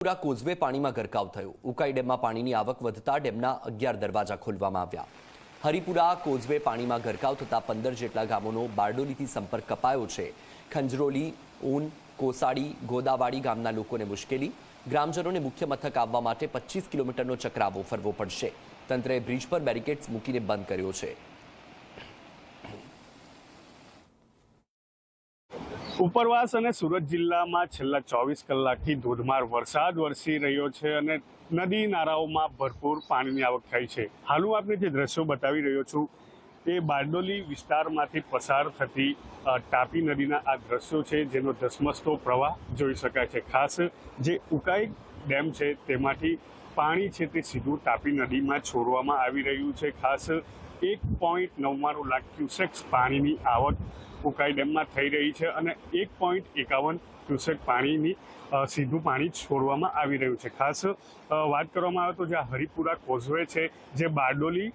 Haripura causeway પાણીમાં ગરકાવ થયો। ઉકાઈ ડેમમાં પાણીની આવક વધતા ડેમના 11 દરવાજા ખોલવામાં આવ્યા। હરિપુરા કોઝવે પાણીમાં ગરકાવ થતા 15 જેટલા ગામોનો બારડોલીથી સંપર્ક કપાયો છે। ખંજરોલી, ઊન, કોસાડી, ગોદાવાડી ગામના લોકોને મુશ્કેલી। ગ્રામજનોને મુખ્ય મથક આવવા માટે 25 કિલોમીટરનો ચક્રાવો ફરવો પડશે। તંત્રએ બ્રિજ પર બેરિકેડ્સ મૂકીને બંધ કર્યો છે। ઉપરવાસ અને સુરત જિલ્લામાં છેલ્લા 24 કલાકથી ધોધમાર વરસાદ વરસી રહ્યો છે અને નદી નાળાઓમાં ભરપૂર પાણીની આવક થઈ છે। હાલ હું આપને જે દ્રશ્યો બતાવી રહ્યો છું એ બારડોલી વિસ્તારમાંથી પસાર થતી તાપી નદીના આ દ્રશ્યો છે, જેનો ધસમસતો પ્રવાહ જોઈ શકાય છે। ખાસ જે ઉકાઈ ડેમ છે તેમાંથી પાણી છે તે સીધું તાપી નદીમાં છોડવામાં આવી રહ્યું છે। ખાસ 1.99 લાખ ક્યુસેક્સ પાણીની આવક ઉકાઈ ડેમમાં થઈ રહી છે અને 1.51 ક્યુસેક પાણીની સીધું પાણી છોડવામાં આવી રહ્યું છે। ખાસ વાત કરવામાં આવે તો જે હરિપુરા કોઝવે છે, જે બારડોલી,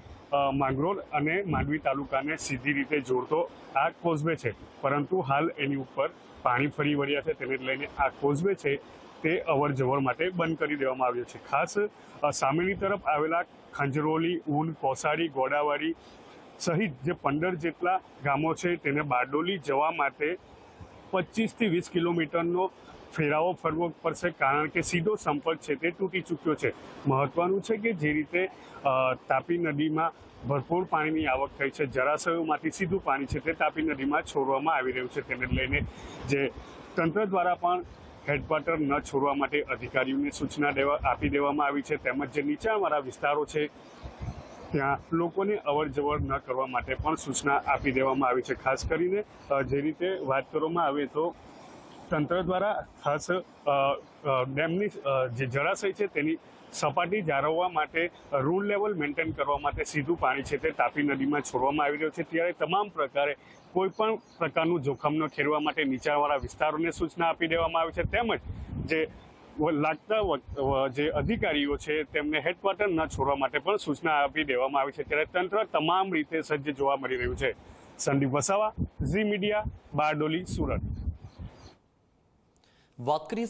માંગરોળ અને માંડવી તાલુકાને સીધી રીતે જોડતો આ કોઝવે છે, પરંતુ હાલ એની ઉપર પાણી ફરી વળ્યા છે। તેને લઈને આ કોઝવે છે તે અવર જવર માટે બંધ કરી દેવામાં આવ્યો છે। ખાસ સામેની તરફ આવેલા ખંજરોલી, ઊન, કોસાડી, ગોડાવાડી સહિત જે 15 જેટલા ગામો છે તેને બારડોલી જવા માટે 25 થી 20 કિલોમીટરનો ફેરાવો ફરવો પડશે, કારણ કે સીધો સંપર્ક છે તે તૂટી ચૂક્યો છે। મહત્વનું છે કે જે રીતે તાપી નદીમાં ભરપૂર પાણીની આવક થઈ છે, જળાશયોમાંથી સીધું પાણી છે તે તાપી નદીમાં છોડવામાં આવી રહ્યું છે। તેને લઈને જે તંત્ર દ્વારા પણ હેડક્વાર્ટર ન છોડવા માટે અધિકારીઓને સૂચના આપી દેવામાં આવી છે, તેમજ જે નીચાણવાળા વિસ્તારો છે ત્યાં લોકોને અવર જવર ન કરવા માટે પણ સૂચના આપી દેવામાં આવી છે। ખાસ કરીને જે રીતે વાત કરવામાં આવે તો તંત્ર દ્વારા ખાસ ડેમની જે જળાશય છે તેની સપાટી જાળવવા માટે રૂલ લેવલ મેન્ટેન કરવા માટે સીધું પાણી છે તે તાપી નદીમાં છોડવામાં આવી રહ્યું છે। ત્યારે તમામ પ્રકારે કોઈ પણ પ્રકારનું જોખમ ન ખેરવા માટે નીચાણવાળા વિસ્તારોને સૂચના આપી દેવામાં આવી છે, તેમજ જે લાગતા જે અધિકારીઓ છે તેમને હેડક્વાર્ટર ન છોડવા માટે પણ સૂચના આપી દેવામાં આવી છે। ત્યારે તંત્ર તમામ રીતે સજ્જ જોવા મળી રહ્યું છે। સંદીપ વસાવા, ઝી મીડિયા, બારડોલી, સુરત। વાત કરીએ